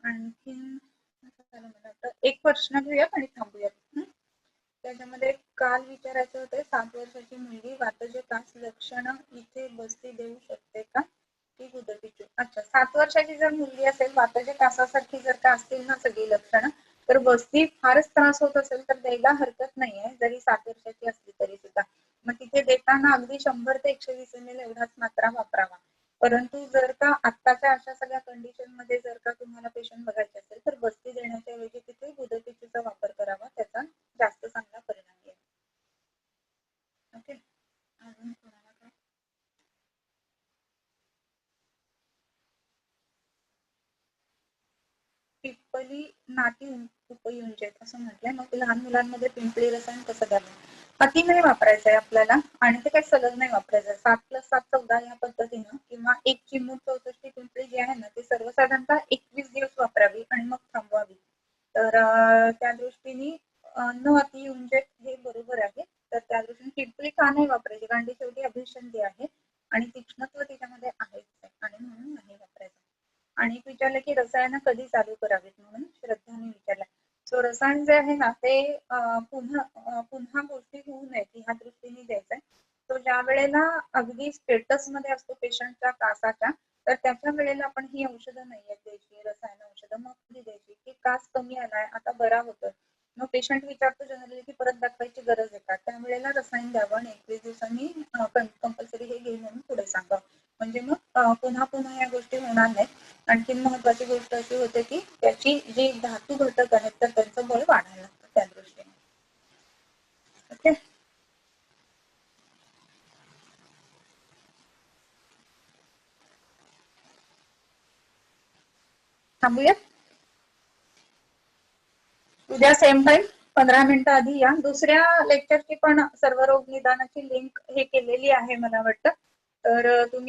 आणखीन एक प्रश्न घेऊयात आणि थांबूयात. त्याच्यामध्ये काल विचारायचं होतं, 7 वर्षाची मुलगी वातजे कास लक्षण इथे बसती देऊ शकते का, की गुदगीची? अच्छा, 7 वर्षाची जर मुलगी असेल, वातजे कासासारखी जर का असतील ना सगळी लक्षणं, तर बसती फारच त्रास होत असेल तर द्यायला हरकत नाहीये, जरी 7 वर्षाची असली तरी सुद्धा. मग तिथे देताना अगदी 100 ते 120 ml एवढाच मात्रा वापरावा. परंतु जर का आत्ताच्या अशा सगळ्या कंडिशन मध्ये जर का तुम्हाला पेशंट बघायचे असेल तर बस्ती देण्याच्या ऐवजी तिथे गुदगीचीचा वापर करावा, त्याचा जास्त चांगला परिणाम येईल. ओके, अजून कोणाला काय? पिप्पली नाटी उपयुंजेत असं म्हटलंय, मग लहान मुलांमध्ये पिंपळी रसायन कसं द्यावं? अति नाही वापरायचं आहे आपल्याला, आणि ते काही सलग नाही वापरायचं. 7+7=14 या पद्धतीनं, किंवा 1 चिमूट 64 पिंपळी जी आहे ना ती सर्वसाधारणतः 21 दिवस वापरावी आणि मग थांबवावी. तर त्या दृष्टीने न अति युंजेट हे बरोबर आहे. तर त्या दृष्टीने पिंपळी का नाही वापरायची, कारण ती शेवटी अभिषंधी आहे आणि तीक्ष्णत्व तिच्यामध्ये आहेच आणि म्हणून नाही वापरायचं. आणि एक विचारलं की रसायनं कधी चालू करावीत म्हणून श्रद्धाने विचारलं. सो रसायन जे आहे ना ते पुन्हा गोष्टी होऊ नयेत ह्या दृष्टीने द्यायचंय. तो ज्या वेळेला अगदी स्टेटस मध्ये असतो पेशंटच्या कासाच्या, तर त्याच्या वेळेला आपण ही औषधं नाहीये द्यायची, रसायन औषधं मग कधी द्यायची की कास कमी आलाय, आता बरा होतोय, मग पेशंट विचारतो जनरली की परत दाखवायची गरज आहे का, त्यावेळेला रसायन द्यावं आणि 21 दिवसांनी कंपल्सरी हे घेईल म्हणून पुढे सांगावं. म्हणजे मग पुन्हा पुन्हा या गोष्टी होणार नाहीत. आणखीन महत्वाची गोष्ट अशी होते की त्याची जी धातू घटक आहेत तर त्यांचं बळ वाढायला लागतं त्या दृष्टीने. ओके, थांबूया. उद्या सेम टाइम 15 मिनिटं आधी या. दुसऱ्या लेक्चरची पण सर्व रोग निदानाची लिंक हे केलेली आहे मला वाटतं, तर तुम्ही